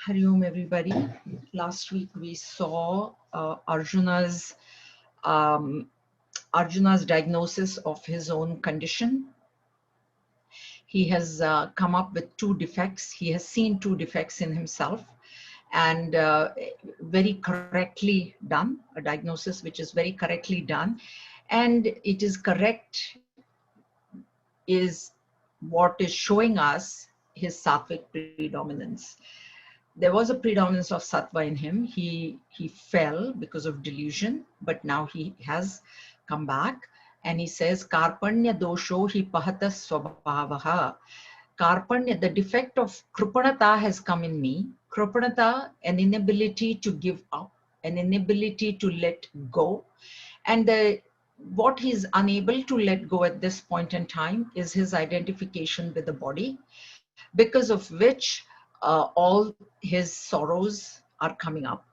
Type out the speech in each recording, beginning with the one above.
Hari Om, everybody. Last week we saw um, Arjuna's diagnosis of his own condition. He has come up with two defects. He has seen two defects in himself, and very correctly done, a diagnosis which is very correctly done. And it is correct, is what is showing us his sattvic predominance. There was a predominance of sattva in him. He fell because of delusion, but now he has come back, and he says karpanya dosho hi pahata swabhavaha. Karpanya, the defect of krupanata has come in me. Krupanata, an inability to give up, an inability to let go. And what he's unable to let go at this point in time is his identification with the body, because of which all his sorrows are coming up.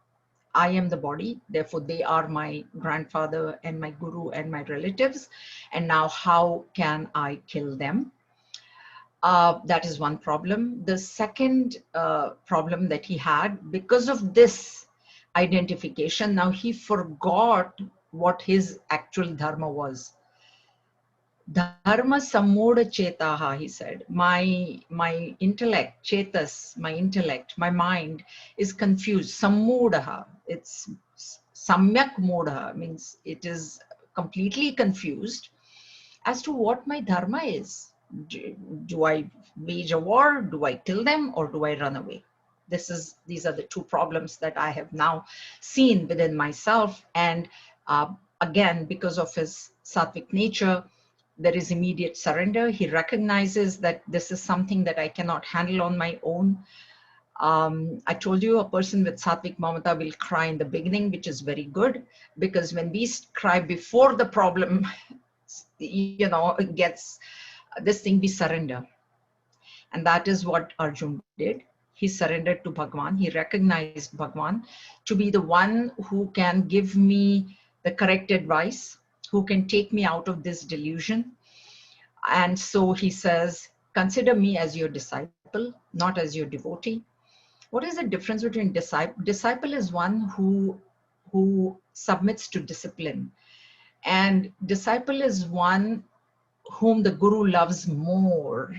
I am the body, therefore they are my grandfather and my guru and my relatives. And now how can I kill them? That is one problem. The second problem that he had, because of this identification, now he forgot what his actual dharma was. Dharma sammoda chetaha, he said. My intellect, chetas, my intellect, my mind is confused. Sammodaha, it's samyak modaha, means it is completely confused as to what my dharma is. Do I wage a war? Do I kill them, or do I run away? These are the two problems that I have now seen within myself. And again, because of his sattvic nature, there is immediate surrender. He recognizes that this is something that I cannot handle on my own. I told you a person with sattvic mamata will cry in the beginning, which is very good, because when we cry before the problem, it gets this thing, we surrender. And that is what Arjuna did. He surrendered to Bhagwan. He recognized Bhagwan to be the one who can give me the correct advice, who can take me out of this delusion. And so he says, consider me as your disciple, not as your devotee. What is the difference between disciple? Disciple is one who submits to discipline. And disciple is one whom the guru loves more,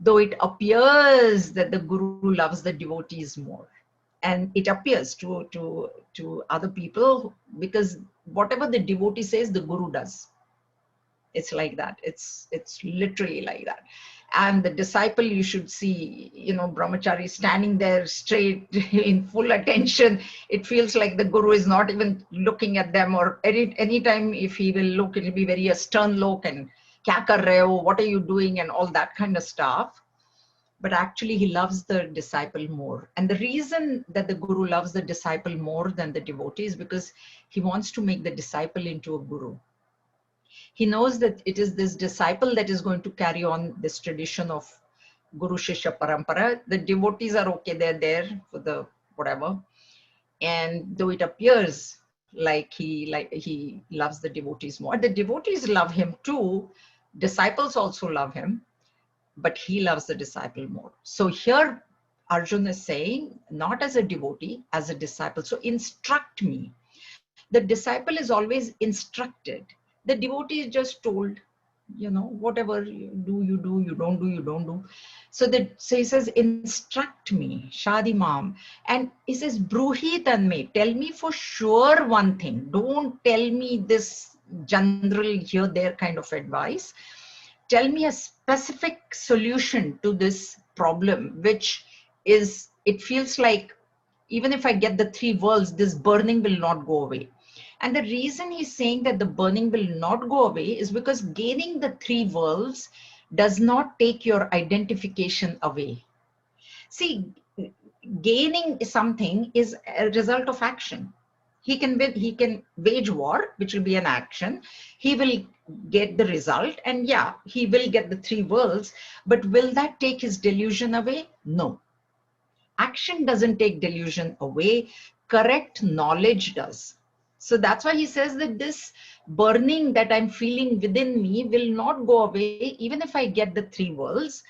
though it appears that the guru loves the devotees more. And it appears to other people, because whatever the devotee says, the guru does. It's like that. It's literally like that. And the disciple, you should see, brahmachari standing there straight in full attention. It feels like the guru is not even looking at them, or anytime if he will look, it'll be very a stern look and kya kar rahe ho, what are you doing, and all that kind of stuff. But actually he loves the disciple more. And the reason that the guru loves the disciple more than the devotee is because he wants to make the disciple into a guru. He knows that it is this disciple that is going to carry on this tradition of Guru Shishya Parampara. The devotees are okay, they're there for the whatever. And though it appears like he loves the devotees more, the devotees love him too. Disciples also love him, but he loves the disciple more. So here Arjuna is saying, not as a devotee, as a disciple. So instruct me. The disciple is always instructed. The devotee is just told, whatever you do, you do, you don't do, you don't do. So he says, instruct me, Shadi Mam. And he says, Bruhi Tanme, tell me for sure one thing. Don't tell me this general here, there kind of advice. Tell me a specific solution to this problem, which is, it feels like even if I get the three worlds, this burning will not go away. And the reason he's saying that the burning will not go away is because gaining the three worlds does not take your identification away. See, gaining something is a result of action. He can wage war, which will be an action. He will get the result, and yeah, he will get the three worlds, but will that take his delusion away? No. Action doesn't take delusion away. Correct knowledge does. So that's why he says that this burning that I'm feeling within me will not go away even if I get the three worlds.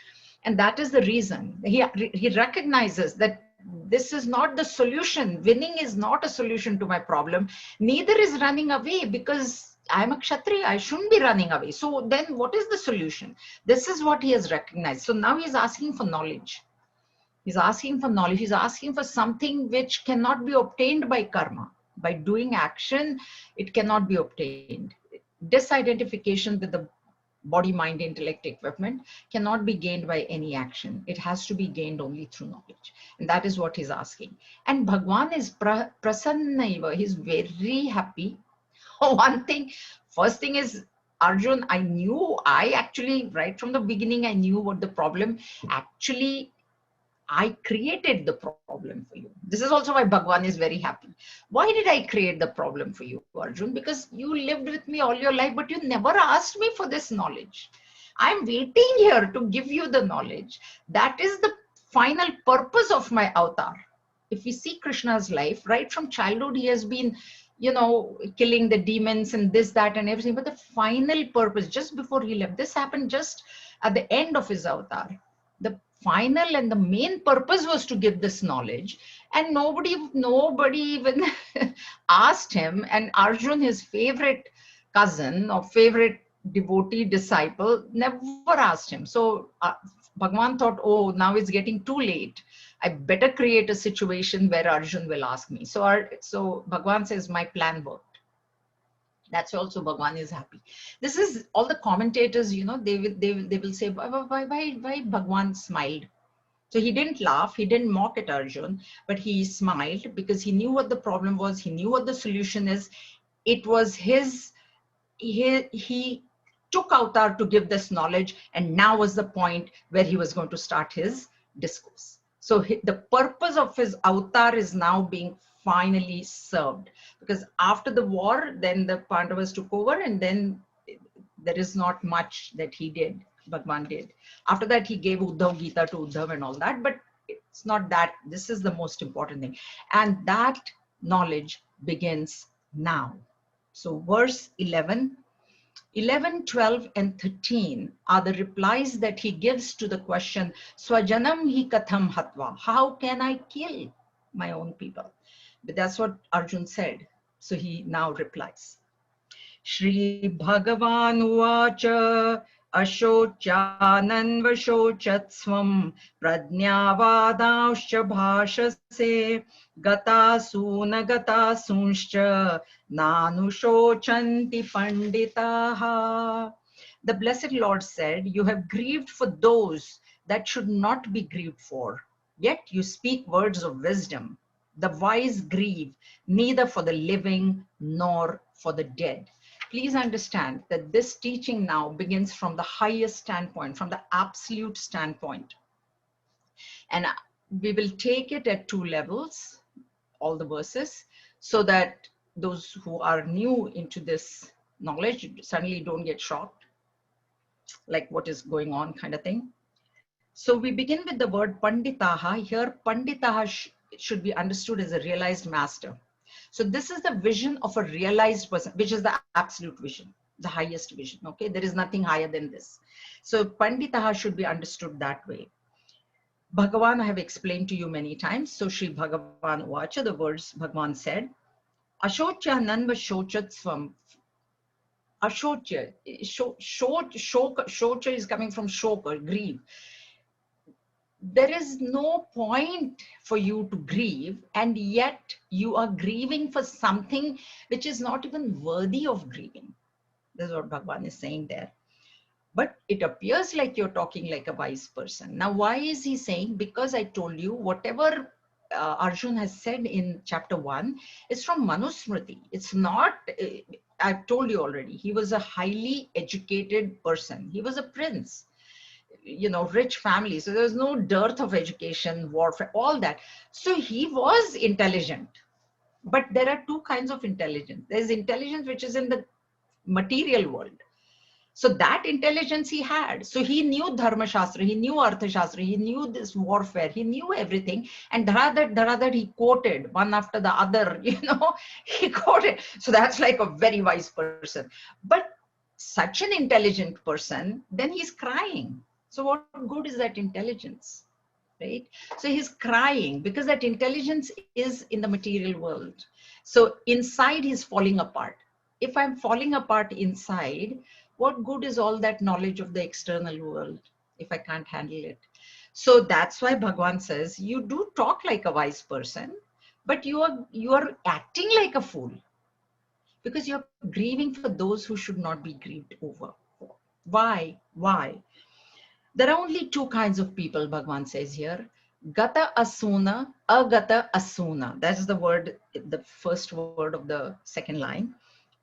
And that is the reason. He recognizes that this is not the solution. Winning is not a solution to my problem. Neither is running away, because I'm a Kshatriya. I shouldn't be running away. So then what is the solution? This is what he has recognized. So now he's asking for knowledge. He's asking for knowledge. He's asking for something which cannot be obtained by karma. By doing action, it cannot be obtained. Disidentification with the body, mind, intellect equipment cannot be gained by any action. It has to be gained only through knowledge. And that is what he's asking. And Bhagwan is prasanna. He's very happy. One thing, first thing is, Arjun, I actually, right from the beginning, I knew what the problem. Actually, I created the problem for you. This is also why Bhagwan is very happy. Why did I create the problem for you, Arjun? Because you lived with me all your life, but you never asked me for this knowledge. I'm waiting here to give you the knowledge. That is the final purpose of my avatar. If we see Krishna's life, right from childhood, he has been, killing the demons and this, that, and everything. But the final purpose, just before he left, this happened just at the end of his avatar. The final and the main purpose was to give this knowledge, and nobody even asked him. And Arjun, his favorite cousin or favorite devotee disciple, never asked him. So Bhagwan thought, oh, now it's getting too late. I better create a situation where Arjun will ask me. So Bhagwan says, my plan worked. That's also Bhagwan is happy. This is all the commentators, they will say, why Bhagwan smiled? So he didn't laugh, he didn't mock at Arjun, but he smiled because he knew what the problem was. He knew what the solution is. It was he took avatar to give this knowledge, and now was the point where he was going to start his discourse. So the purpose of his avatar is now being finally served, because after the war, then the Pandavas took over, and then there is not much that he did, Bhagwan did. After that, he gave Uddhav Gita to Uddhav and all that, but it's not that. This is the most important thing. And that knowledge begins now. So verse 11, 12, and 13 are the replies that he gives to the question, Swajanam hi katham hatva. How can I kill my own people? But that's what Arjun said. So he now replies. Shri Bhagavan Uvacha Ashochananvashochatsvam Pradnyavadauscha Bhashase Gatasuna Gatasunshcha Nanushochanti Panditaha. The Blessed Lord said, you have grieved for those that should not be grieved for, yet you speak words of wisdom. The wise grieve neither for the living nor for the dead. Please understand that this teaching now begins from the highest standpoint, from the absolute standpoint. And we will take it at two levels, all the verses, so that those who are new into this knowledge suddenly don't get shocked, like what is going on kind of thing. So we begin with the word Panditaha. Here, Panditaha should be understood as a realized master. So this is the vision of a realized person, which is the absolute vision, the highest vision. Okay, there is nothing higher than this. So Panditaha should be understood that way. Bhagavan, I have explained to you many times. So Shri Bhagavan Uvacha, the words Bhagavan said, Ashocha nanva shochatsvam. Ashocha, shocha is coming from shoka, grieve. There is no point for you to grieve, and yet you are grieving for something which is not even worthy of grieving. This is what Bhagavan is saying there. But it appears like you're talking like a wise person. Now, why is he saying? Because I told you, whatever Arjun has said in chapter 1 is from Manusmriti. It's not, I've told you already, he was a highly educated person. He was a prince. Rich family. So there was no dearth of education, warfare, all that. So he was intelligent. But there are two kinds of intelligence. There's intelligence which is in the material world. So that intelligence he had. So he knew Dharma Shastra, he knew Artha Shastra, he knew this warfare, he knew everything. And dharadhar he quoted one after the other, he quoted. So that's like a very wise person. But such an intelligent person, then he's crying. So what good is that intelligence? right? So he's crying because that intelligence is in the material world. So inside he's falling apart. If I'm falling apart inside, what good is all that knowledge of the external world if I can't handle it? So that's why Bhagavan says, you do talk like a wise person, but you are acting like a fool, because you're grieving for those who should not be grieved over. Why? Why? There are only two kinds of people, Bhagavan says here. Gata asuna, agata asuna. That's the word, the first word of the second line.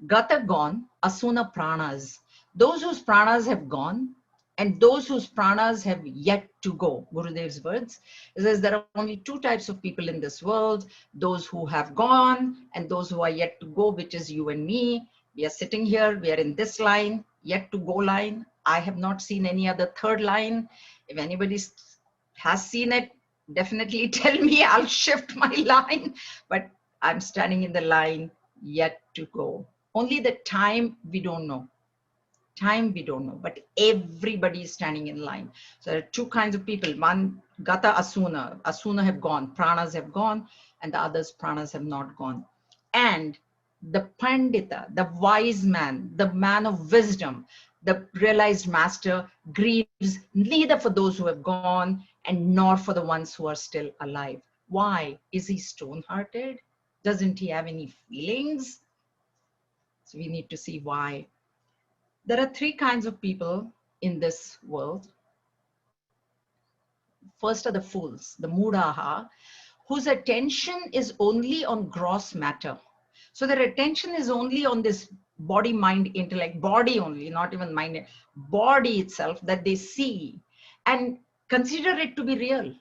Gata gone, asuna pranas. Those whose pranas have gone, and those whose pranas have yet to go. Gurudev's words. He says there are only two types of people in this world: those who have gone and those who are yet to go, which is you and me. We are sitting here, we are in this line, yet to go line. I have not seen any other third line. If anybody has seen it, definitely tell me, I'll shift my line. But I'm standing in the line, yet to go. Only the time we don't know. Time we don't know, but everybody is standing in line. So there are two kinds of people. One, Gata Asuna. Asuna have gone, pranas have gone, and the others, pranas have not gone. And the Pandita, the wise man, the man of wisdom, the realized master grieves neither for those who have gone and nor for the ones who are still alive. Why? Is he stone-hearted? Doesn't he have any feelings? So we need to see why. There are three kinds of people in this world. First are the fools, the mudaha, whose attention is only on gross matter. So their attention is only on this body, mind, intellect, body only, not even mind, body itself that they see and consider it to be real.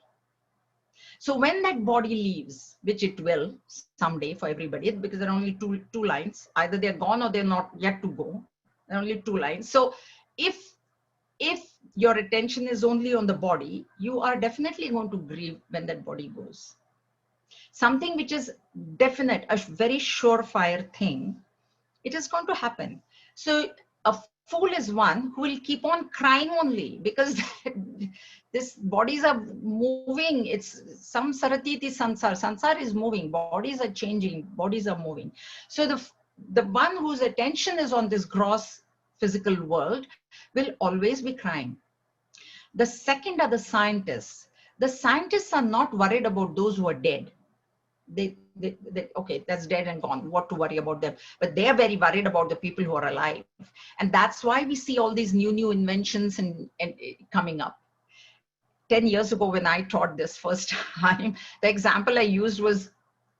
So when that body leaves, which it will someday for everybody, because there are only two lines, either they're gone or they're not yet to go. There are only two lines. So if your attention is only on the body, you are definitely going to grieve when that body goes. Something which is definite, a very surefire thing, it is going to happen. So a fool is one who will keep on crying only because these bodies are moving. It's some saratiti sansar. Sansar is moving. Bodies are changing. Bodies are moving. So the one whose attention is on this gross physical world will always be crying. The second are the scientists. The scientists are not worried about those who are dead. They okay, that's dead and gone. What to worry about them? But they are very worried about the people who are alive. And that's why we see all these new inventions and coming up. 10 years ago, when I taught this first time, the example I used was,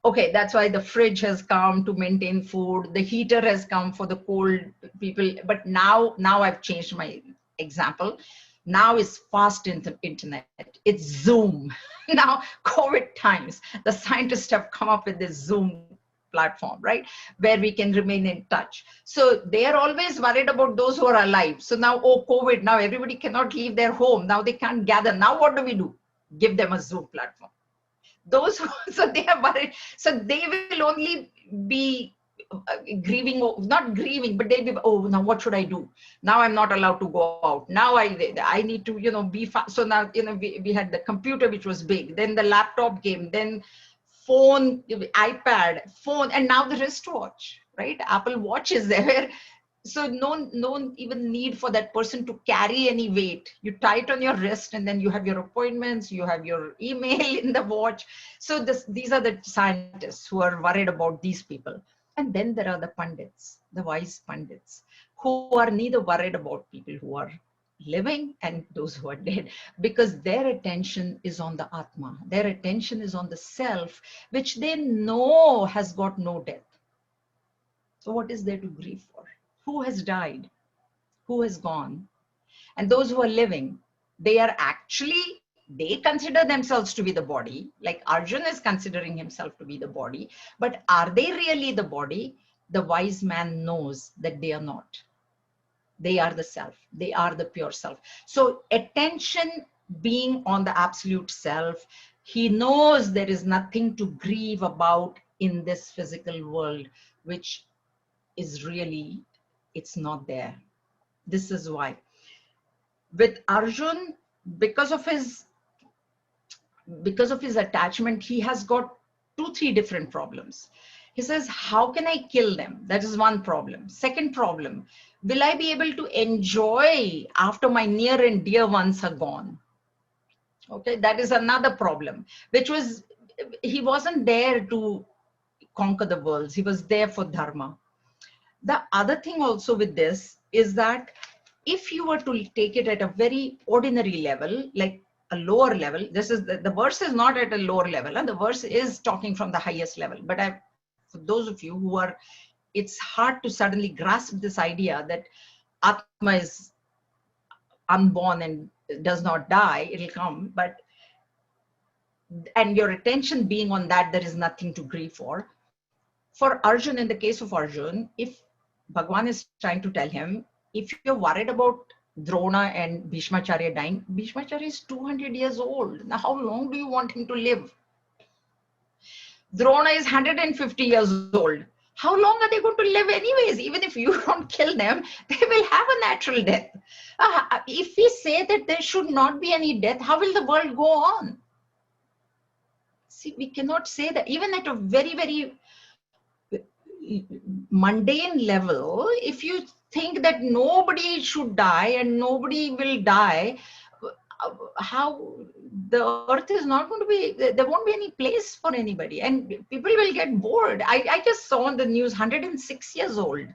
okay, that's why the fridge has come to maintain food. The heater has come for the cold people. But now I've changed my example. Now it's fast internet. It's Zoom. Now, COVID times, the scientists have come up with this Zoom platform, right? Where we can remain in touch. So they are always worried about those who are alive. So now, oh, COVID, now everybody cannot leave their home. Now they can't gather. Now what do? Give them a Zoom platform. Those who, so they are worried. So they will only be grieving, not grieving, but they'll be, oh, now what should I do? Now I'm not allowed to go out. Now I need to, be fast. So now, we had the computer, which was big, then the laptop came, then phone, iPad, phone, and now the wristwatch, right? Apple Watch is there. So no even need for that person to carry any weight. You tie it on your wrist and then you have your appointments, you have your email in the watch. So these are the scientists who are worried about these people. And then there are the pundits, the wise pundits, who are neither worried about people who are living and those who are dead, because their attention is on the Atma. Their attention is on the self, which they know has got no death. So what is there to grieve for? Who has died? Who has gone? And those who are living, they are actually, they consider themselves to be the body, like Arjuna is considering himself to be the body, but are they really the body? The wise man knows that they are not. They are the self. They are the pure self. So attention being on the absolute self, he knows there is nothing to grieve about in this physical world, which is really, it's not there. This is why. With Arjun, because of his because of his attachment, he has got 2-3 different problems. He says, how can I kill them? That is one problem. Second problem, will I be able to enjoy after my near and dear ones are gone? Okay, that is another problem, which was, he wasn't there to conquer the worlds. He was there for dharma. The other thing also with this is that if you were to take it at a very ordinary level, like a lower level, this is the verse is not at a lower level, and the verse is talking from the highest level. But for those of you who are, it's hard to suddenly grasp this idea that Atma is unborn and does not die, it'll come, and your attention being on that, there is nothing to grieve for. For Arjun, in the case of Arjun, if Bhagwan is trying to tell him, if you're worried about Drona and Bhishmacharya dying, Bhishmacharya is 200 years old. Now, how long do you want him to live? Drona is 150 years old. How long are they going to live anyways? Even if you don't kill them, they will have a natural death. If we say that there should not be any death, how will the world go on? See, we cannot say that. Even at a very, very mundane level, if you think that nobody should die and nobody will die, how the earth is not going to be, there won't be any place for anybody, and people will get bored. I just saw on the news 106 years old.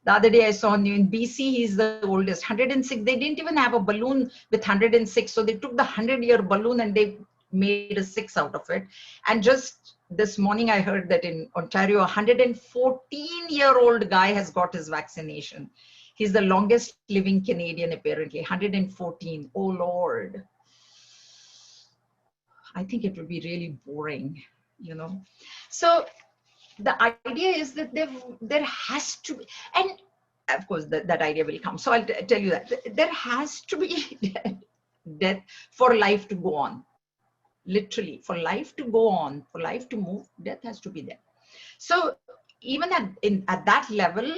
The other day I saw in BC, he's the oldest, 106. They didn't even have a balloon with 106. So they took the 100-year balloon and they made a 6 out of it. And just this morning, I heard that in Ontario, a 114-year-old guy has got his vaccination. He's the longest living Canadian, apparently, 114. Oh, Lord. I think it would be really boring, you know. So the idea is that there has to be, and of course that idea will come. So I'll tell you that there has to be death for life to go on. Literally, for life to go on, for life to move, death has to be there. So even at that level,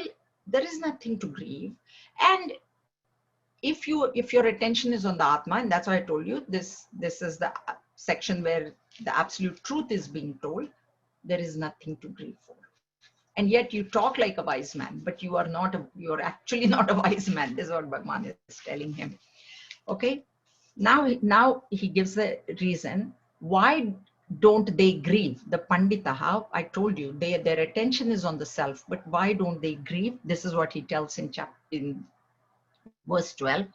there is nothing to grieve. And if your attention is on the Atma, and that's why I told you this is the section where the absolute truth is being told, there is nothing to grieve for. And yet you talk like a wise man, but you are actually not a wise man. This is what Bhagwan is telling him. Okay. Now he gives the reason why don't they grieve. The Panditaha, I told you, their attention is on the self, but why don't they grieve? This is what he tells in verse 12.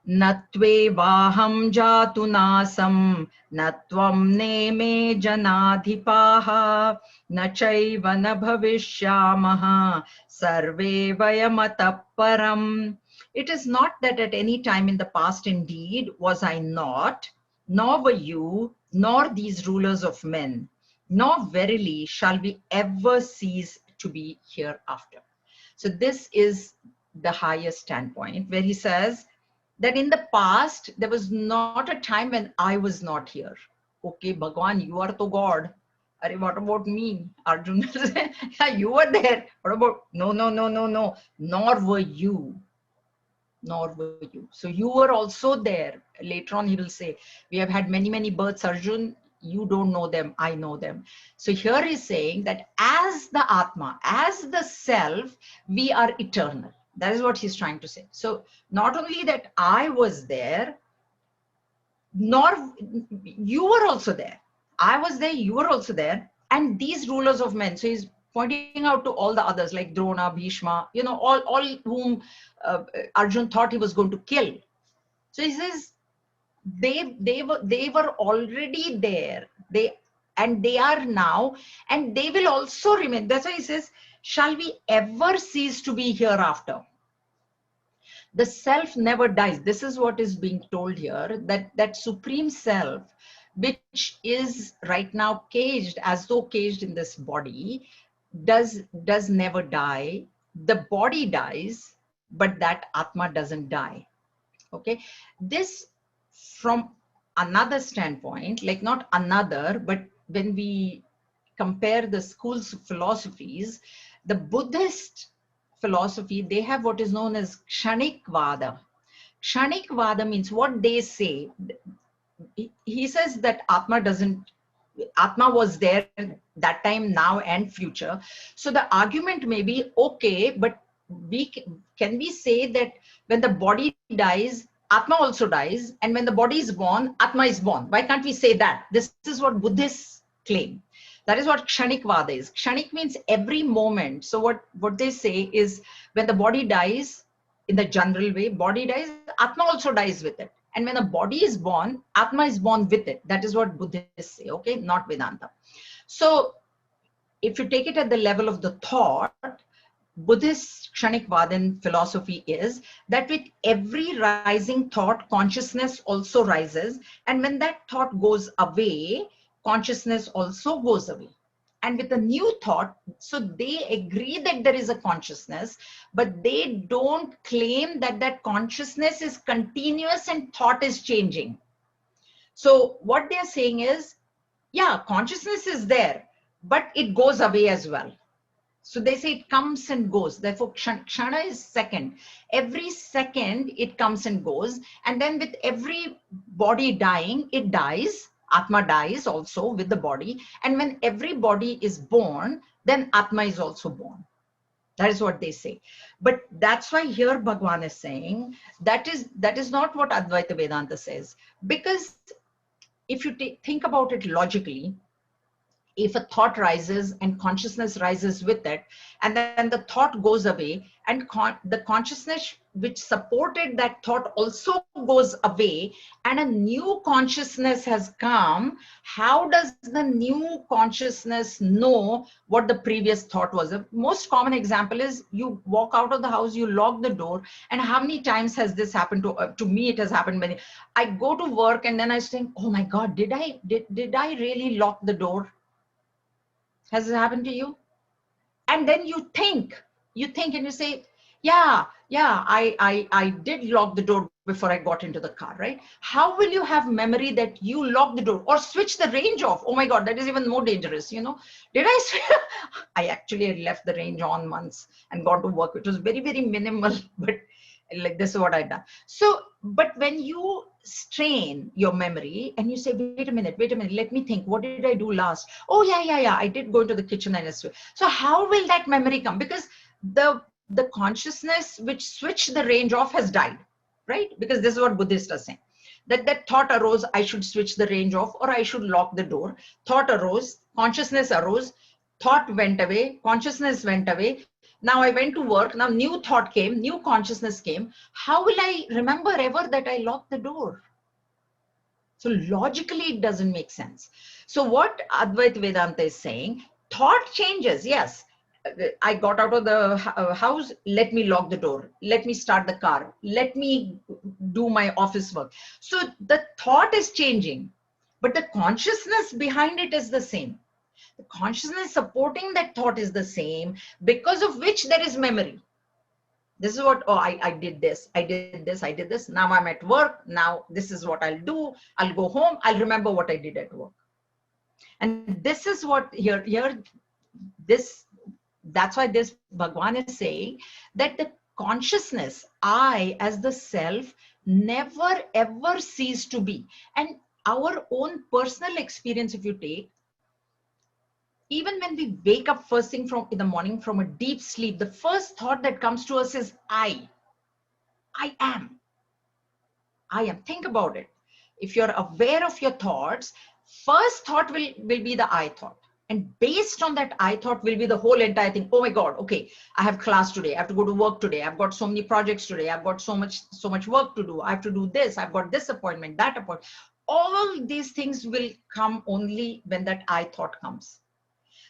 Natve vaham jatu nasam natvam neme janadhipaha nachaiva na bhavishyamaha sarve vayamata param. It is not that at any time in the past indeed was I not, nor were you, nor these rulers of men, nor verily shall we ever cease to be hereafter. So this is the highest standpoint where he says that in the past, there was not a time when I was not here. Okay, Bhagwan, you are the God. Arey, what about me? Arjuna said, yeah, you were there. What about, no. Nor were you. Nor were you. So you were also there. Later on, he will say, we have had many, many births, Arjun. You don't know them, I know them. So here he's saying that as the Atma, as the self, we are eternal. That is what he's trying to say. So not only that I was there, nor you were also there. I was there, you were also there. And these rulers of men, so he's pointing out to all the others like Drona, Bhishma, you know, all whom Arjun thought he was going to kill. So he says, they were already there. They are now, and they will also remain. That's why he says, shall we ever cease to be hereafter? The self never dies. This is what is being told here, that supreme self, which is right now caged, as though caged in this body, does never die. The body dies, but that Atma doesn't die. Okay, this from another standpoint, like not another, but when we compare the schools of philosophies, the Buddhist philosophy, they have what is known as Kshanik Vada. Kshanik Vada means what they say. he says that Atma was there that time, now, and future. So the argument may be, okay, but can we say that when the body dies, Atma also dies, and when the body is born, Atma is born? Why can't we say that? This is what Buddhists claim. That is what Kshanik Vada is. Kshanik means every moment. So what they say is, when the body dies, in the general way, body dies, Atma also dies with it. And when a body is born, Atma is born with it. That is what Buddhists say, okay? Not Vedanta. So if you take it at the level of the thought, Buddhist Kshanik Vadan philosophy is that with every rising thought, consciousness also rises. And when that thought goes away, consciousness also goes away. And with a new thought, so they agree that there is a consciousness, but they don't claim that that consciousness is continuous and thought is changing. So what they're saying is, yeah, consciousness is there, but it goes away as well. So they say it comes and goes. Therefore, kshana is second. Every second it comes and goes. And then with every body dying, it dies. Atma dies also with the body. And when every body is born, then Atma is also born. That is what they say. But that's why here Bhagwan is saying that is not what Advaita Vedanta says. Because if you think about it logically, if a thought rises and consciousness rises with it, and then the thought goes away, and the consciousness which supported that thought also goes away, and a new consciousness has come, how does the new consciousness know what the previous thought was? The most common example is, you walk out of the house, you lock the door, and how many times has this happened to me? It has happened many. I go to work and then I think, oh my God, did I really lock the door? Has it happened to you? And then you think and you say, yeah, I did lock the door before I got into the car, right? How will you have memory that you locked the door or switch the range off? Oh my God, that is even more dangerous, you know? Did I actually had left the range on once and gone to work. It was very, very minimal, but like, this is what I've done. So, but when you strain your memory and you say, wait a minute, let me think, what did I do last? Oh yeah, I did go into the kitchen and so how will that memory come? Because the consciousness which switched the range off has died, right? Because this is what Buddhists are saying, that thought arose, I should switch the range off or I should lock the door. Thought arose, consciousness arose, thought went away, consciousness went away. Now I went to work, now new thought came, new consciousness came. How will I remember ever that I locked the door? So logically, it doesn't make sense. So what Advaita Vedanta is saying, thought changes, yes. I got out of the house, let me lock the door, let me start the car, let me do my office work. So the thought is changing, but the consciousness behind it is the same. The consciousness supporting that thought is the same, because of which there is memory. This is what, oh, I did this, I did this, I did this. Now I'm at work. Now this is what I'll do. I'll go home. I'll remember what I did at work. And this is what that's why this Bhagwan is saying that the consciousness, I as the self, never ever cease to be. And our own personal experience, if you take, even when we wake up first thing in the morning from a deep sleep, the first thought that comes to us is I am. Think about it. If you're aware of your thoughts, first thought will be the I thought. And based on that I thought will be the whole entire thing. Oh my God, okay, I have class today. I have to go to work today. I've got so many projects today. I've got so much work to do. I have to do this. I've got this appointment, that appointment. All these things will come only when that I thought comes.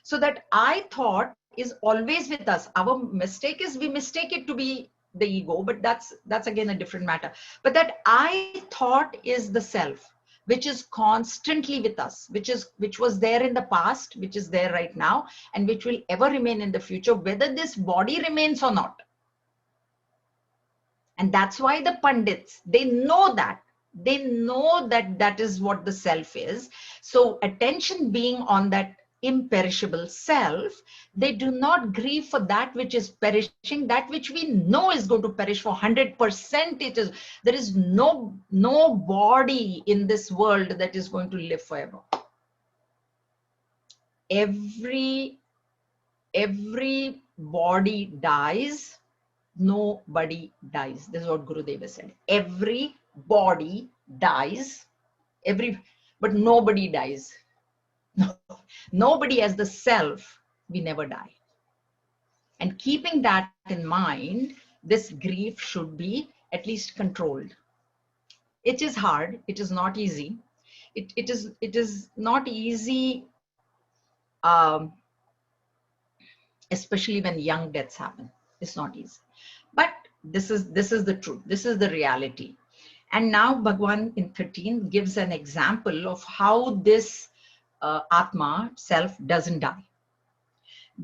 So that I thought is always with us. Our mistake is we mistake it to be the ego, but that's again a different matter. But that I thought is the self, which is constantly with us, which was there in the past, which is there right now, and which will ever remain in the future, whether this body remains or not. And that's why the Pandits, they know that that is what the self is. So attention being on that imperishable self, they do not grieve for that which is perishing, that which we know is going to perish for 100%. There is no body in this world that is going to live forever. Every body dies, nobody dies. This is what Gurudeva said. Every body dies, but nobody dies. Nobody as the self, we never die. And keeping that in mind, this grief should be at least controlled. It is hard. It is not easy. It is not easy, especially when young deaths happen. It's not easy. But this is the truth. This is the reality. And now Bhagwan in 13 gives an example of how this Atma, self, doesn't die.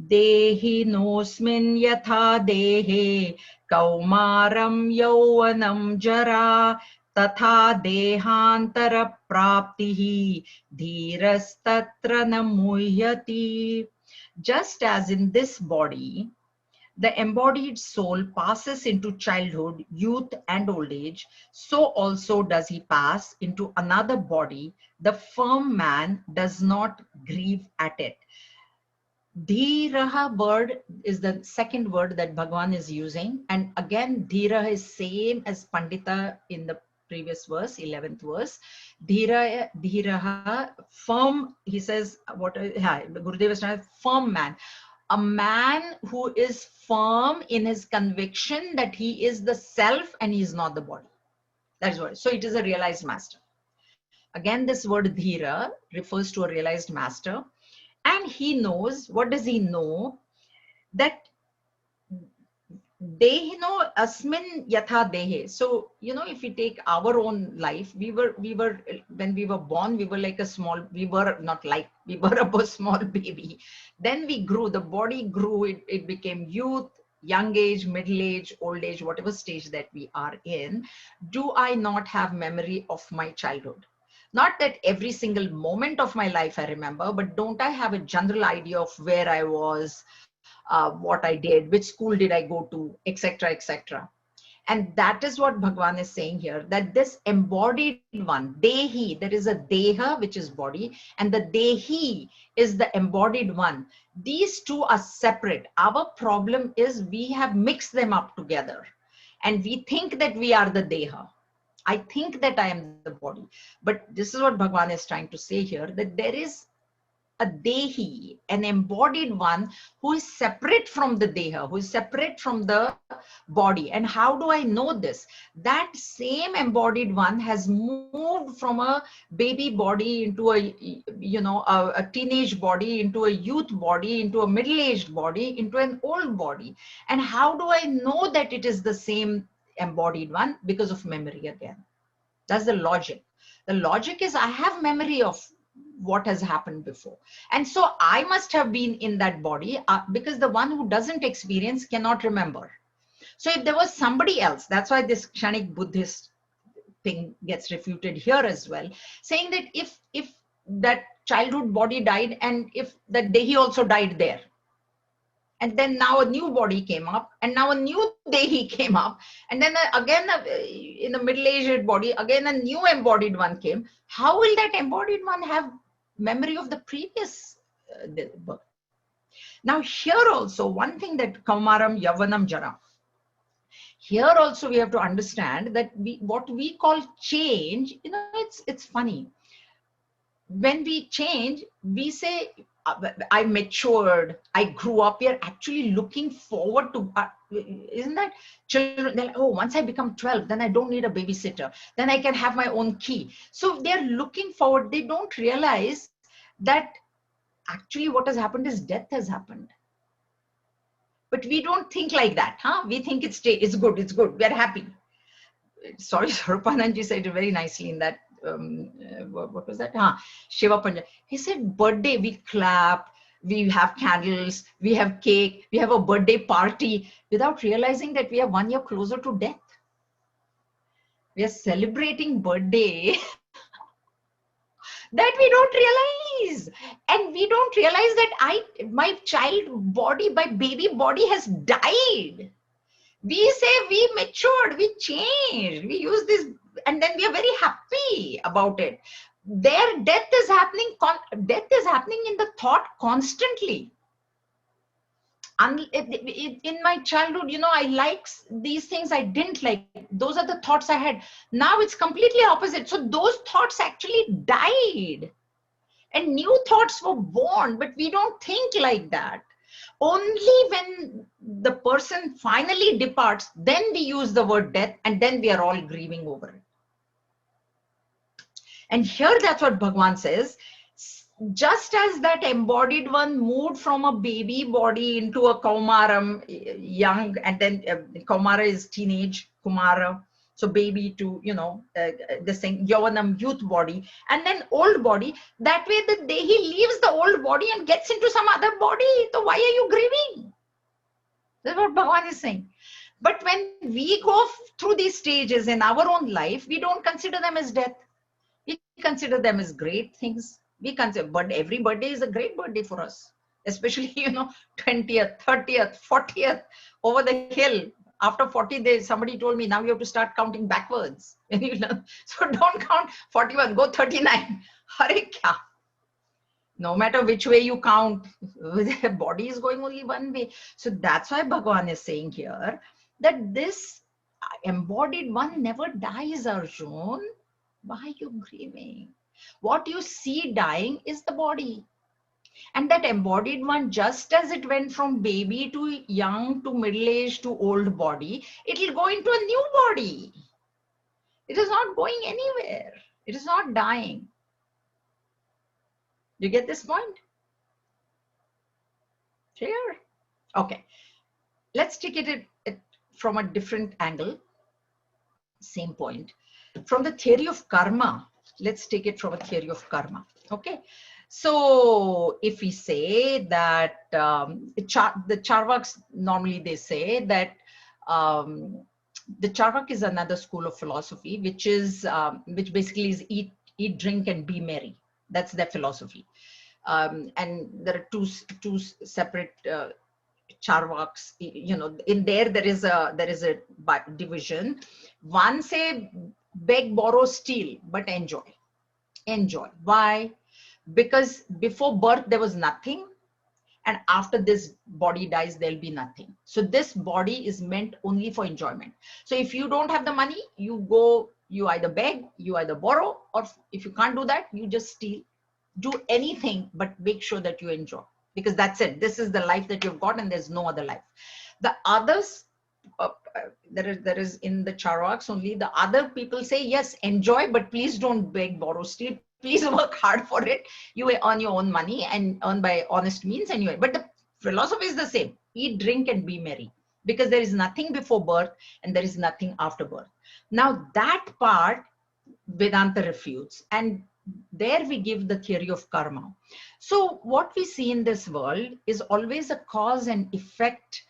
Dehi nosmin yatha dehe kaumaram yauvanam jara tatha dehantara praptihi dhirastatra namuhyati. Just as in this body, the embodied soul passes into childhood, youth, and old age, so also does he pass into another body. The firm man does not grieve at it. Dhiraha word is the second word that Bhagwan is using. And again, dhiraha is same as Pandita in the previous verse, 11th verse. Dhiraha, firm, he says, Gurudeva is not firm man. A man who is firm in his conviction that he is the self and he is not the body. That's what. So it is a realized master. Again, this word dhira refers to a realized master. And he knows, what does he know? That Dehino asmin yatha dehe. So, if we take our own life, we were, when we were born, we were like a small, we were a small baby. Then we grew, the body grew, it became youth, young age, middle age, old age, whatever stage that we are in. Do I not have memory of my childhood? Not that every single moment of my life I remember, but don't I have a general idea of where I was, what I did, which school did I go to, etc., etc. And that is what Bhagwan is saying here, that this embodied one, Dehi, there is a Deha, which is body, and the Dehi is the embodied one. These two are separate. Our problem is we have mixed them up together. And we think that we are the Deha. I think that I am the body. But this is what Bhagwan is trying to say here, that there is a Dehi, an embodied one who is separate from the Deha, who is separate from the body. And how do I know this? That same embodied one has moved from a baby body into a teenage body, into a youth body, into a middle-aged body, into an old body. And how do I know that it is the same embodied one? Because of memory again. That's the logic. The logic is I have memory of what has happened before. And so I must have been in that body because the one who doesn't experience cannot remember. So if there was somebody else, that's why this Kshanik Buddhist thing gets refuted here as well, saying that if that childhood body died and if that Dehi also died there, and then now a new body came up, and now a new Dehi came up, and then again in the middle-aged body, again a new embodied one came. How will that embodied one have memory of the previous birth? Now here also, one thing that Kaumaram Yavanam Jara, here also we have to understand that what we call change, it's funny. When we change, we say, I matured, I grew up. We are actually looking forward to, isn't that children? They're like, oh, once I become 12, then I don't need a babysitter. Then I can have my own key. So they're looking forward. They don't realize that actually what has happened is death has happened. But we don't think like that, huh? We think it's good, it's good. We're happy. Sorry, Sarupananji said it very nicely in that, what was that? Shiva Panja. He said, birthday, we clap, we have candles, we have cake, we have a birthday party, without realizing that we are 1 year closer to death. We are celebrating birthday that we don't dies. And we don't realize that my child body, my baby body has died. We say we matured, we changed, we use this, and then we are very happy about it. Their death is happening, death is happening in the thought constantly. In my childhood, I like these things, I didn't like. Those are the thoughts I had. Now it's completely opposite. So those thoughts actually died and new thoughts were born, but we don't think like that. Only when the person finally departs, then we use the word death, and then we are all grieving over it. And here that's what Bhagavan says. Just as that embodied one moved from a baby body into a Kaumaram, young, and then Kaumara is teenage, Kumara, so baby to, this thing, Yavanam, youth body, and then old body. That way, the day he leaves the old body and gets into some other body, so why are you grieving? That's what Bhagavan is saying. But when we go through these stages in our own life, we don't consider them as death. We consider them as great things. We consider, but every birthday is a great birthday for us, especially 20th, 30th, 40th over the hill. After 40 days, somebody told me, now you have to start counting backwards. So don't count 41, go 39. Hare kya? No matter which way you count, the body is going only one way. So that's why Bhagavan is saying here that this embodied one never dies, Arjun. Why are you grieving? What you see dying is the body. And that embodied one, just as it went from baby to young to middle age to old body, it will go into a new body. It is not going anywhere. It is not dying. You get this point? Clear? Okay. Let's take it from a different angle. Same point. From the theory of karma, let's take it from a theory of karma. Okay. So if we say that the Charvaks, normally they say that the Charvak is another school of philosophy, which which basically is eat, drink, and be merry. That's their philosophy. And there are two separate Charvaks. In there is a division. One say beg, borrow, steal, but enjoy. Enjoy. Why? Because before birth there was nothing, and after this body dies there'll be nothing. So this body is meant only for enjoyment. So if you don't have the money, you either beg, you either borrow, or if you can't do that, you just steal. Do anything, but make sure that you enjoy, because that's it. This is the life that you've got, and there's no other life. The others, there is in the Charvaks only, the other people say, yes, enjoy, but please don't beg, borrow, steal. Please work hard for it. You will earn your own money and earn by honest means anyway. But the philosophy is the same. Eat, drink, and be merry, because there is nothing before birth and there is nothing after birth. Now that part Vedanta refutes, and there we give the theory of karma. So what we see in this world is always a cause and effect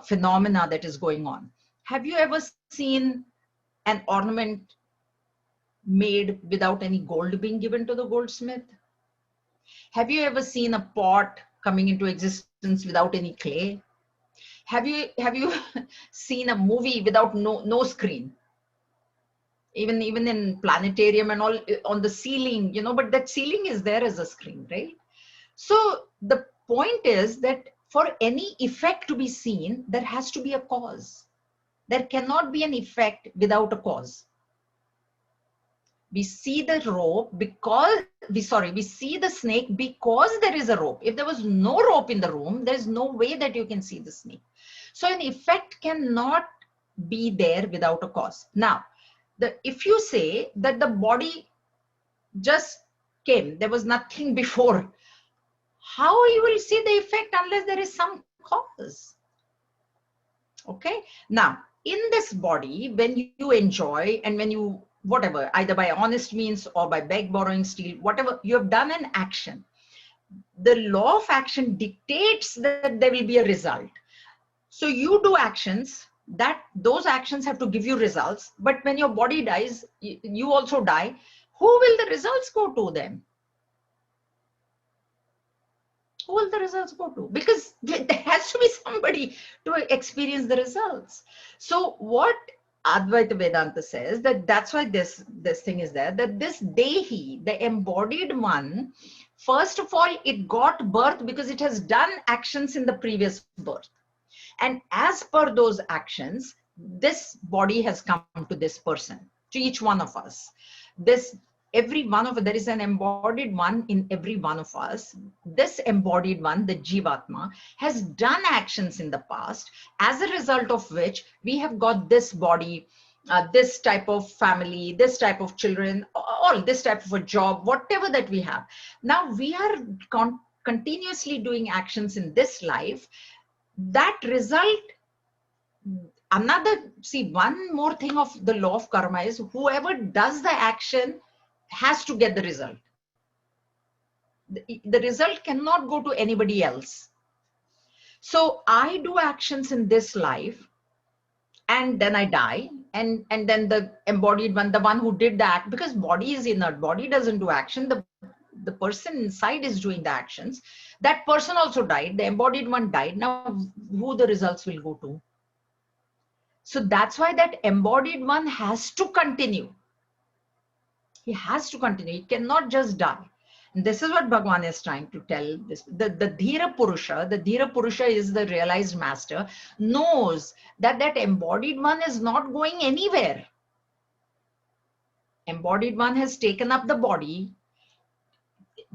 phenomena that is going on. Have you ever seen an ornament made without any gold being given to the goldsmith? Have you ever seen a pot coming into existence without any clay? Have you seen a movie without no screen? Even in planetarium and all, on the ceiling, but that ceiling is there as a screen, right? So the point is that for any effect to be seen, there has to be a cause. There cannot be an effect without a cause. We see the rope because we see the snake because there is a rope. If there was no rope in the room, there's no way that you can see the snake. So an effect cannot be there without a cause. Now, if you say that the body just came, there was nothing before, how you will see the effect unless there is some cause? Okay. Now, in this body, when you enjoy and when you whatever, either by honest means or by beg, borrowing, steal, whatever, you have done an action. The law of action dictates that there will be a result. So you do actions, that those actions have to give you results. But when your body dies, you also die. Who will the results go to then? who will the results go to? Because there has to be somebody to experience the results. So what Advaita Vedanta says, that's why this thing is there, that this Dehi, the embodied one, first of all, it got birth because it has done actions in the previous birth. And as per those actions, this body has come to this person, to each one of us. Every one of us, there is an embodied one in every one of us. This embodied one, the Jivatma, has done actions in the past, as a result of which we have got this body, this type of family, this type of children, all this type of a job, whatever that we have. Now we are continuously doing actions in this life. That result, one more thing of the law of karma is whoever does the action has to get the result. The result cannot go to anybody else. So I do actions in this life and then I die, and then the embodied one, the one who did the act, because body is inert, body doesn't do action, the person inside is doing the actions. That person also died, the embodied one died. Now who the results will go to? So that's why that embodied one has to continue. He has to continue. He cannot just die. And this is what Bhagavan is trying to tell this. The Dhira Purusha is the realized master, knows that that embodied one is not going anywhere. Embodied one has taken up the body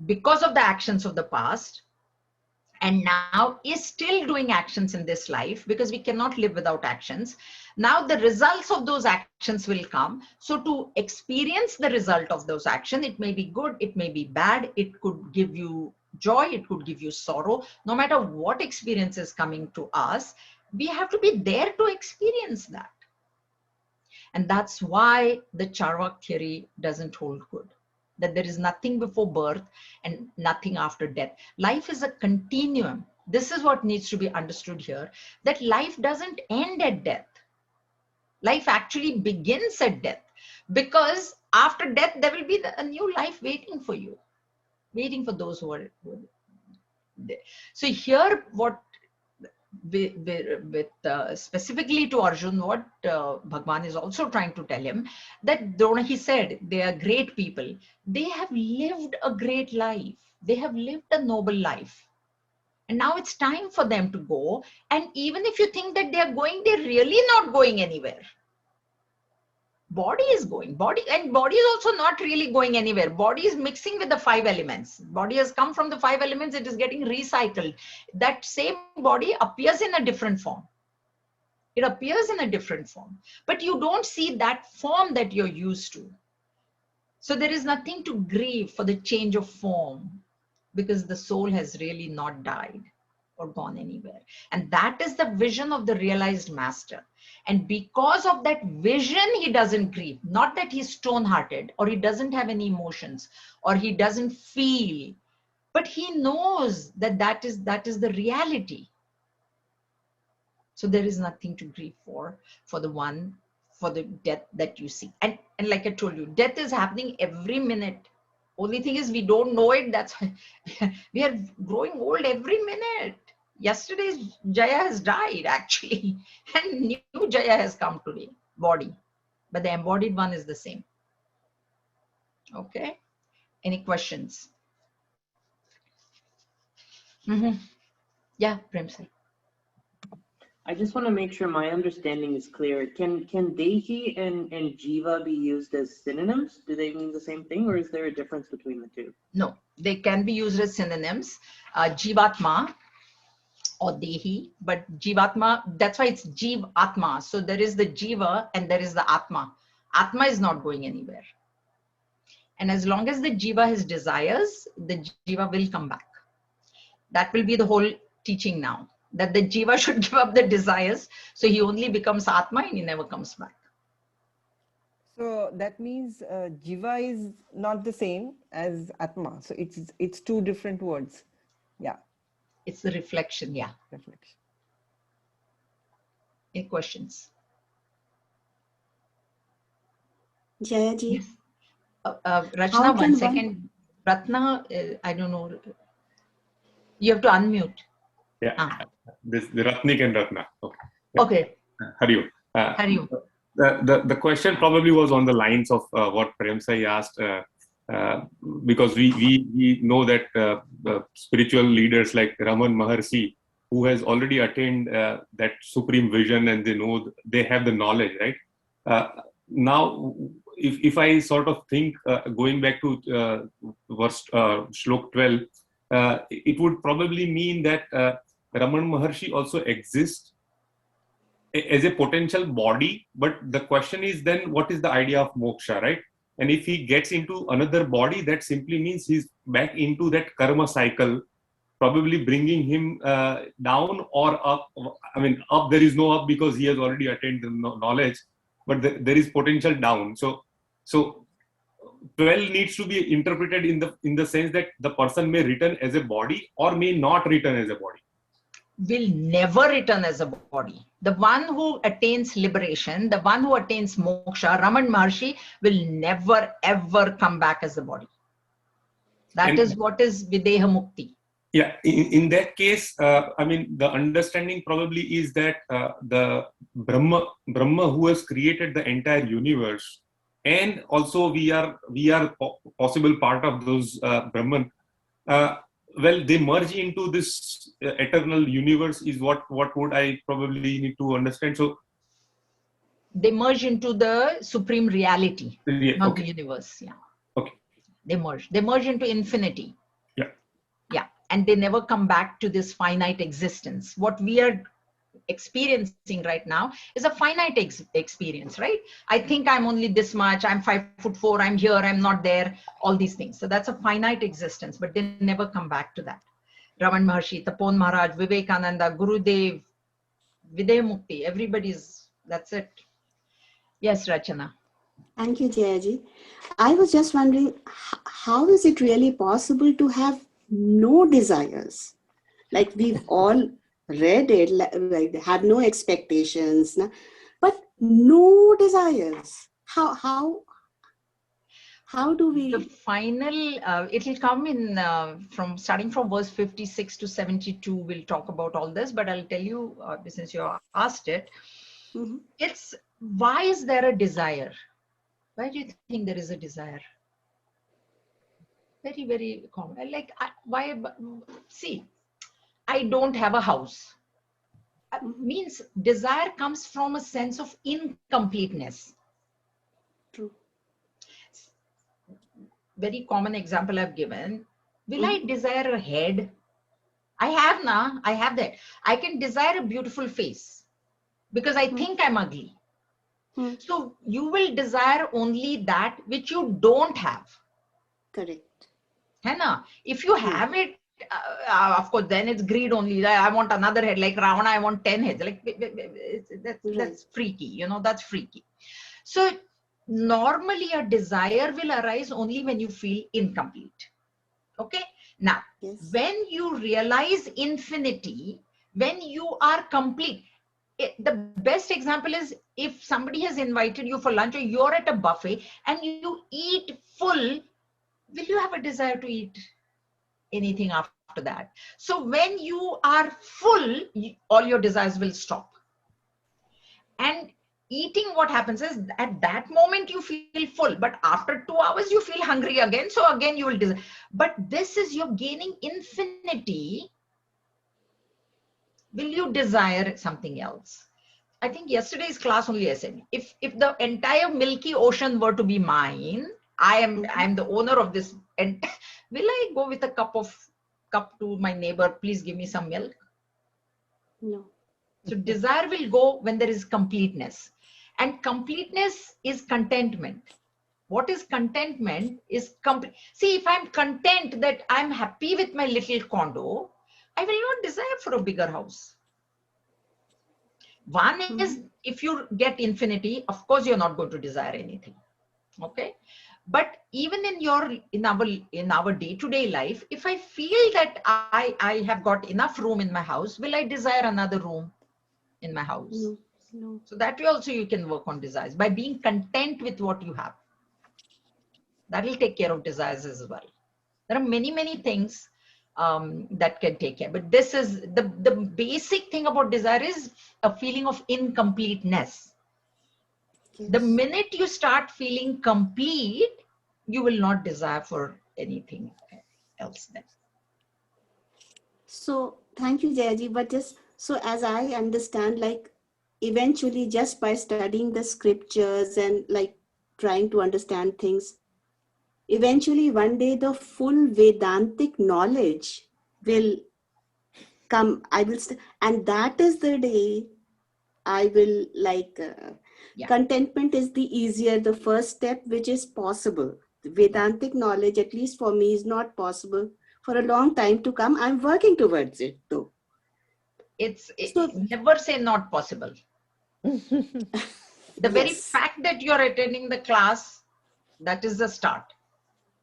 because of the actions of the past, and now is still doing actions in this life, because we cannot live without actions. Now the results of those actions will come. So to experience the result of those actions, it may be good, it may be bad, it could give you joy, it could give you sorrow. No matter what experience is coming to us, we have to be there to experience that. And that's why the Charvak theory doesn't hold good, that there is nothing before birth and nothing after death. Life is a continuum. This is what needs to be understood here, that life doesn't end at death. Life actually begins at death, because after death, there will be a new life waiting for you, waiting for those who are there. So here, what specifically to Arjuna, what Bhagwan is also trying to tell him, that Drona, he said, they are great people. They have lived a great life. They have lived a noble life. And now it's time for them to go. And even if you think that they're going, they're really not going anywhere. Body is going, body is also not really going anywhere. Body is mixing with the 5 elements. Body has come from the 5 elements, it is getting recycled. That same body appears in a different form. It appears in a different form, but you don't see that form that you're used to. So there is nothing to grieve for the change of form, because the soul has really not died or gone anywhere. And that is the vision of the realized master. And because of that vision, he doesn't grieve. Not that he's stone-hearted, or he doesn't have any emotions, or he doesn't feel, but he knows that that is the reality. So there is nothing to grieve for the death that you see. And like I told you, death is happening every minute. Only thing is we don't know it. That's why we are growing old every minute. Yesterday's Jaya has died actually, and new Jaya has come today, body. But the embodied one is the same. Okay. Any questions? Yeah, Prem sir. I just want to make sure my understanding is clear. Can Dehi and Jiva be used as synonyms? Do they mean the same thing, or is there a difference between the two? No, they can be used as synonyms. Jivatma or Dehi, but Jivatma, that's why it's Jiv Atma. So there is the Jiva and there is the Atma. Atma is not going anywhere. And as long as the Jiva has desires, the Jiva will come back. That will be the whole teaching now, that the Jiva should give up the desires. So he only becomes Atma and he never comes back. So that means Jiva is not the same as Atma. So it's 2 different words. Yeah. It's the reflection, yeah. Reflection. Any questions? Jayaji. Yes. Rachna, 1 second. Ratna, I don't know. You have to unmute. Yeah. Ah. This the Ratnik and Ratna. Okay. Yeah. Okay. Hari Om. Hari Om. The question probably was on the lines of what Prem Sai asked, because we know that the spiritual leaders like Raman Maharshi, who has already attained that supreme vision, and they have the knowledge, right? Now, if I sort of think, going back to verse Shlok 12, it would probably mean that Raman Maharshi also exists as a potential body, but the question is then what is the idea of moksha, right? And if he gets into another body, that simply means he's back into that karma cycle, probably bringing him down or up. I mean, up, there is no up because he has already attained the knowledge, but there is potential down. So 12 needs to be interpreted in the sense that the person may return as a body or may not return as a body. Will never return as a body. The one who attains liberation, the one who attains moksha, Raman Maharshi, will never ever come back as a body. That is what is Videha Mukti. Yeah, in that case, I mean, the understanding probably is that the Brahma who has created the entire universe, and also we are possible part of those Brahman. Well, they merge into this eternal universe is what would I probably need to understand. So they merge into the supreme reality, not okay. the universe. Yeah. Okay. They merge into infinity. Yeah. Yeah. And they never come back to this finite existence. What we are experiencing right now is a finite experience, right? I think I'm only this much, I'm 5'4", I'm here, I'm not there, all these things. So that's a finite existence, but they never come back to that. Raman Maharshi, Tapon Maharaj, Vivekananda, Gurudev, Videha Mukti, everybody's, that's it. Yes, Rachana. Thank you, Jayaji. I was just wondering, how is it really possible to have no desires? Like we've all read it, like have no expectations, but no desires. How do we? The final, it will come in starting from verse 56 to 72. We'll talk about all this, but I'll tell you, since you asked it, it's why is there a desire? Why do you think there is a desire? Very, very common. Like, why? See, I don't have a house. Means desire comes from a sense of incompleteness. True. Very common example I've given. Will I desire a head? I have that. I can desire a beautiful face because I think I'm ugly. So you will desire only that which you don't have. Correct. Henna? If you have it, of course, then it's greed only. I want another head. Like Ravana, I want 10 heads. Like that's freaky. You know, that's freaky. So normally a desire will arise only when you feel incomplete. Okay. Now, when you realize infinity, when you are complete, the best example is if somebody has invited you for lunch or you're at a buffet and you eat full, will you have a desire to eat anything after that? So when you are full, all your desires will stop. And eating, what happens is at that moment you feel full, but after 2 hours you feel hungry again. So again you will desire. But this is you're gaining infinity. Will you desire something else? I think yesterday's class only I said, if the entire Milky Ocean were to be mine, I am the owner of this. And will I go with a cup to my neighbor? Please give me some milk. No. So desire will go when there is completeness, and completeness is contentment. What is contentment is see, if I'm content that I'm happy with my little condo, I will not desire for a bigger house. One is if you get infinity, of course you're not going to desire anything. Okay. But even in our day-to-day life, if I feel that I have got enough room in my house, will I desire another room in my house? No. So that way also you can work on desires by being content with what you have. That will take care of desires as well. There are many, many things. that can take care. But this is the basic thing about desire is a feeling of incompleteness. The Yes. minute you start feeling complete, you will not desire for anything else then. So thank you, Jayaji. But just so as I understand, like eventually just by studying the scriptures and like trying to understand things, eventually one day the full Vedantic knowledge will come. And that is the day I will like, Yeah. contentment is the easier, the first step, which is possible. The Vedantic knowledge, at least for me, is not possible for a long time to come. I'm working towards it though. So, Never say not possible. The very yes. fact that you're attending the class, that is the start.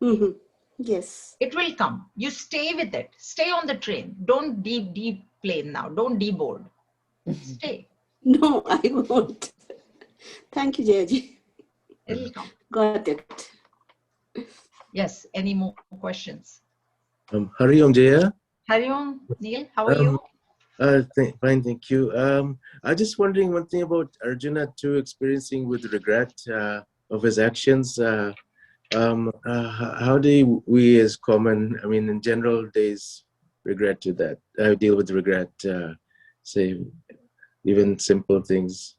Mhm. Yes. It will come. You stay with it. Stay on the train. Don't deep plane now. Don't deboard. Stay. No, I won't. Thank you, Jayaji. It'll come. Got it. Yes. Any more questions? Hari Om Jaya. Hari Om, Neil, how are you? Fine, thank you. I'm just wondering one thing about Arjuna too, experiencing with regret of his actions. How do we as common, I mean, in general days, regret to that? Deal with regret, say, even simple things.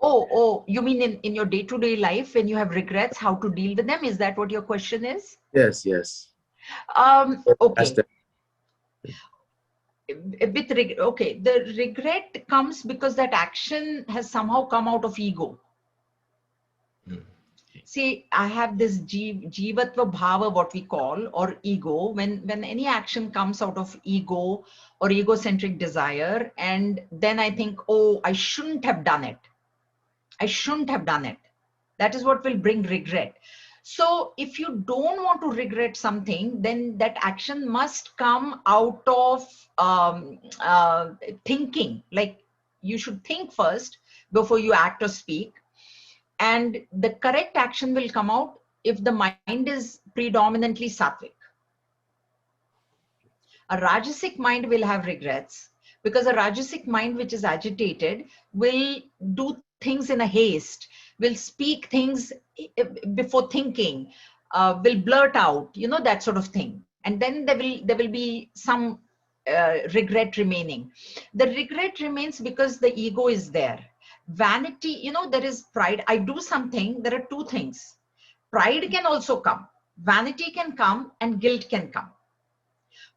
Oh, you mean in your day-to-day life when you have regrets, how to deal with them? Is that what your question is? Yes, yes. Okay. Okay, the regret comes because that action has somehow come out of ego. See, I have this jivatva bhava, what we call, or ego. When any action comes out of ego or egocentric desire, and then I think, oh, I shouldn't have done it. I shouldn't have done it. That is what will bring regret. So if you don't want to regret something, then that action must come out of thinking. Like you should think first before you act or speak. And the correct action will come out if the mind is predominantly sattvic. A rajasic mind will have regrets because a rajasic mind which is agitated will do things in a haste, will speak things before thinking, will blurt out, you know, that sort of thing. And then there will be some regret remaining. The regret remains because the ego is there. Vanity, you know, there is pride. I do something, there are two things. Pride can also come, vanity can come, and guilt can come.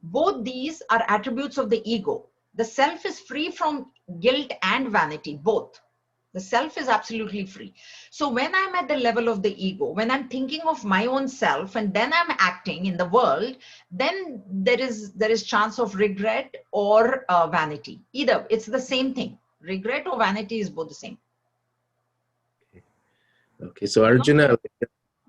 Both these are attributes of the ego. The self is free from guilt and vanity, both. The self is absolutely free. So when I'm at the level of the ego, when I'm thinking of my own self and then I'm acting in the world, then there is chance of regret or vanity. Either, it's the same thing. Regret or vanity is both the same. Okay, so Arjuna,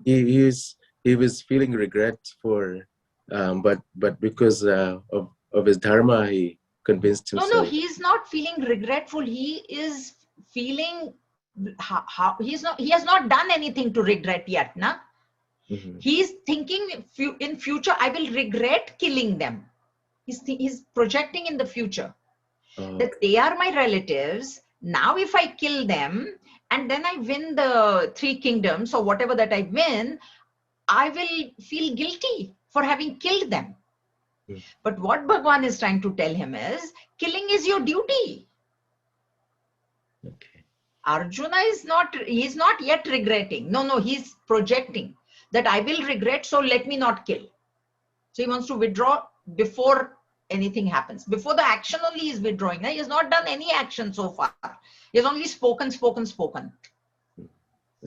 he was feeling regret for, but because of his dharma, he convinced himself. No, he's not feeling regretful. He is feeling he has not done anything to regret yet, na? Mm-hmm. He's thinking in future, I will regret killing them. He's projecting in the future that they are my relatives. Now, if I kill them and then I win the 3 kingdoms or whatever that I win, I will feel guilty for having killed them. Mm. But what Bhagwan is trying to tell him is, killing is your duty. Okay. Arjuna he's not yet regretting. No, he's projecting that I will regret, so let me not kill. So he wants to withdraw before anything happens. Before the action only he is withdrawing. He has not done any action so far. He has only spoken.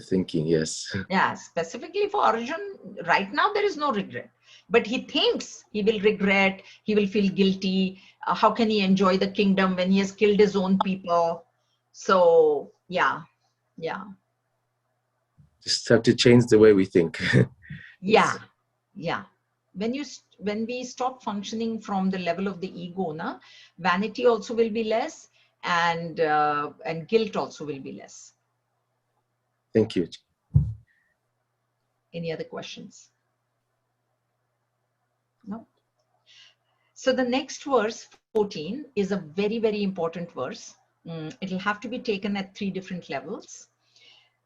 Thinking, yes. Yeah, specifically for Arjun, right now there is no regret. But he thinks he will regret, he will feel guilty. How can he enjoy the kingdom when he has killed his own people? So, yeah. Just have to change the way we think. Yeah. When we stop functioning from the level of the ego, vanity also will be less, and guilt also will be less. Thank you. Any other questions? No. So the next verse, 14, is a very, very important verse. It'll have to be taken at 3 different levels.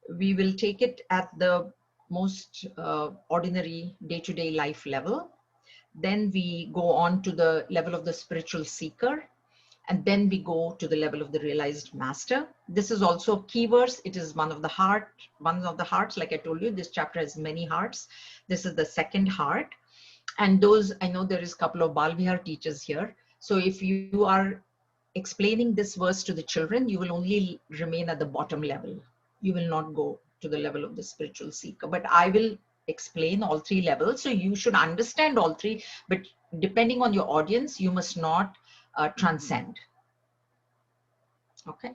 We will take it at the most ordinary day-to-day life level. Then we go on to the level of the spiritual seeker. And then we go to the level of the realized master. This is also a key verse. It is one of the hearts. Like I told you, this chapter has many hearts. This is the second heart. And those, I know there is a couple of Balvihar teachers here. So if you are explaining this verse to the children, you will only remain at the bottom level. You will not go to the level of the spiritual seeker. But I will explain all 3 levels. So you should understand all 3. But depending on your audience, you must not transcend. Okay.